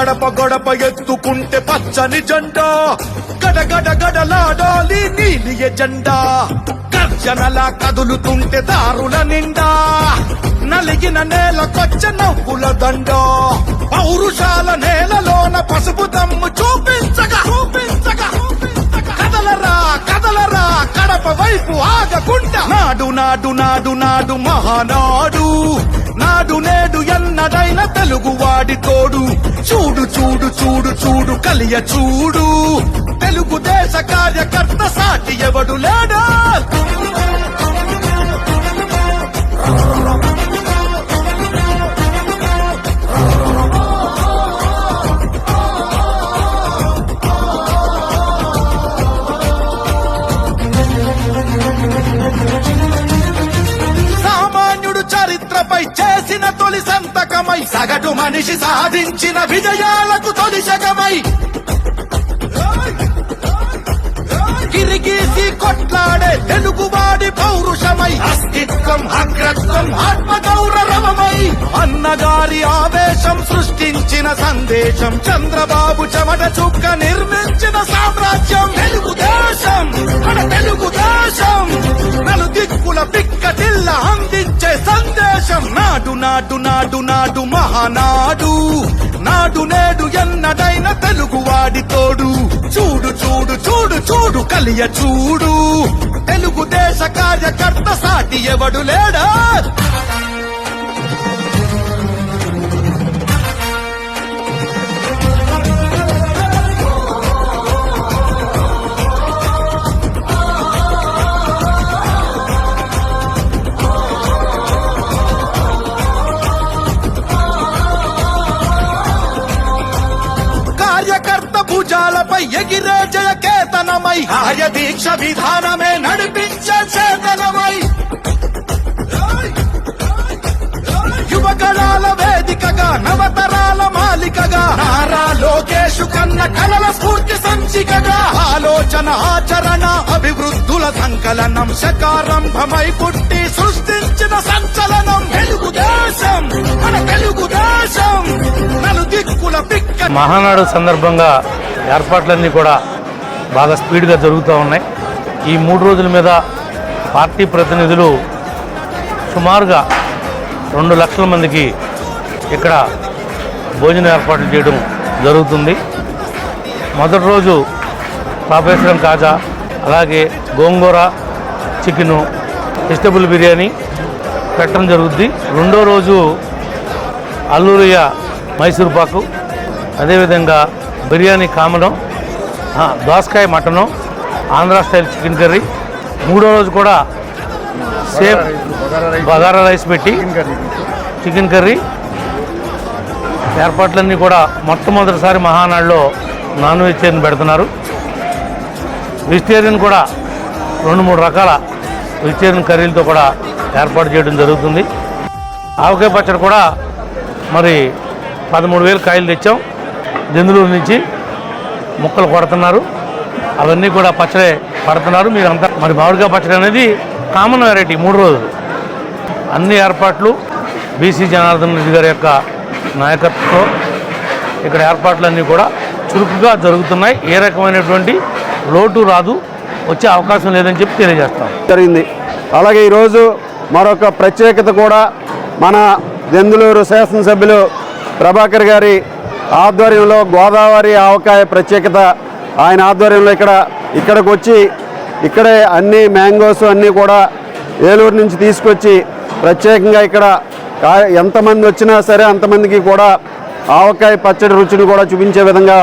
గడప గడప ఎత్తుకుంటే పచ్చని జెండా గడగడ గడలాడాలి నీలి ఎజెండా గర్జనలా కదులుతుంటే దారుల నిండా నలిగిన నేలకొచ్చ నవ్వుల దండ పౌరుషాల నేలలోన పసుపు దమ్ము చూపించగా కదలరా కదలరా కడప వైపు ఆగకుండా నాడు నాడు నాడు నాడు మహానాడు నాడు నేడు ఎన్నడైన తెలుగువాడి తోడు చూడు చూడు చూడు చూడు కలియ చూడు తెలుగుదేశ కార్యకర్త సాటి ఎవడు లేడా చేసిన తొలి సంతకమై సగటు మనిషి సాధించిన విజయాలకు తొలిశకమై గిరిగీసి కొట్లాడే తెలుగువాడి పౌరుషమై అస్తిత్వం అగ్రత్వం ఆత్మగౌరవమై అన్నగారి ఆవేశం సృష్టించిన సందేశం చంద్రబాబు చెమట చుక్క నిర్మించిన సామ్రాజ్యం తెలుగుదేశం మన తెలుగుదేశం నలుదిక్కుల పిక్కటిల్ల అందించే సందేశం నాడు నాడు నాడు నాడు మహానాడు నాడు నేడు ఎన్నడైన తెలుగువాడి తోడు చూడు చూడు చూడు చూడు కలియ చూడు తెలుగుదేశ కార్యకర్త సాటి ఎవడు లేడా భుజాలపై ఎగిరే జయకేతనమై ఆయ దీక్ష విధానమే నడిపించే చేతనమై యువగళాల వేదికగా నవతరాల మాలికగా నారా లోకేషు కన్న కలల స్ఫూర్తి సంచికగా ఆలోచన ఆచరణ అభివృద్ధుల సంకలనం శకారంభమై పుట్టి సృష్టించిన సంచలనం తెలుగుదేశం మన తెలుగుదేశం నలుదిక్కుల పిక్క మహానాడు సందర్భంగా ఏర్పాట్లన్నీ కూడా బాగా స్పీడ్గా జరుగుతూ ఉన్నాయి. ఈ 3 రోజుల మీద పార్టీ ప్రతినిధులు సుమారుగా 2 లక్షల మందికి ఇక్కడ భోజన ఏర్పాట్లు చేయడం జరుగుతుంది. మొదటి రోజు పాపేశ్వరం కాజా, అలాగే గోంగూర చికెను, వెజిటబుల్ బిర్యానీ పెట్టడం జరుగుద్ది. రెండో రోజు అల్లూరియ మైసూర్ పాకు, అదేవిధంగా బిర్యానీ కామడం, దోసకాయ mutton, Andhra style chicken curry. మూడో రోజు కూడా సేమ్ బగారా రైస్ పెట్టి చికెన్ కర్రీ. ఏర్పాట్లన్నీ కూడా మొట్టమొదటిసారి మహానాడులో నాన్ వెజిటేరియన్ పెడుతున్నారు. వెజిటేరియన్ కూడా 2-3 రకాల వెజిటేరియన్ కర్రీలతో కూడా ఏర్పాటు చేయడం జరుగుతుంది. ఆవకాయ పచ్చడి కూడా మరి 13,000 కాయలు తెచ్చాం. దెందులూరు నుంచి ముక్కలు కొడుతున్నారు. అవన్నీ కూడా పచ్చడి పడుతున్నారు. మీరు అంతా మరి మామిడికాయ పచ్చడి అనేది కామన్ వెరైటీ 3 రోజులు. అన్ని ఏర్పాట్లు బీసీ జనార్దన్ రెడ్డి గారి యొక్క నాయకత్వంతో ఇక్కడ ఏర్పాట్లన్నీ కూడా చురుకుగా జరుగుతున్నాయి. ఏ రకమైనటువంటి లోటు రాదు, వచ్చే అవకాశం లేదని చెప్పి తెలియజేస్తాం జరిగింది. అలాగే ఈరోజు మరొక ప్రత్యేకత కూడా మన దెందులూరు శాసనసభ్యులు ప్రభాకర్ గారి ఆధ్వర్యంలో గోదావరి ఆవకాయ ప్రత్యేకత. ఆయన ఆధ్వర్యంలో ఇక్కడికి వచ్చి ఇక్కడే అన్ని మ్యాంగోస్ అన్నీ కూడా ఏలూరు నుంచి తీసుకొచ్చి ప్రత్యేకంగా ఇక్కడ ఎంతమంది వచ్చినా సరే అంతమందికి కూడా ఆవకాయ పచ్చడి రుచిని కూడా చూపించే విధంగా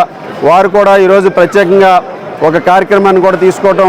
వారు కూడా ఈరోజు ప్రత్యేకంగా ఒక కార్యక్రమాన్ని కూడా తీసుకోవటం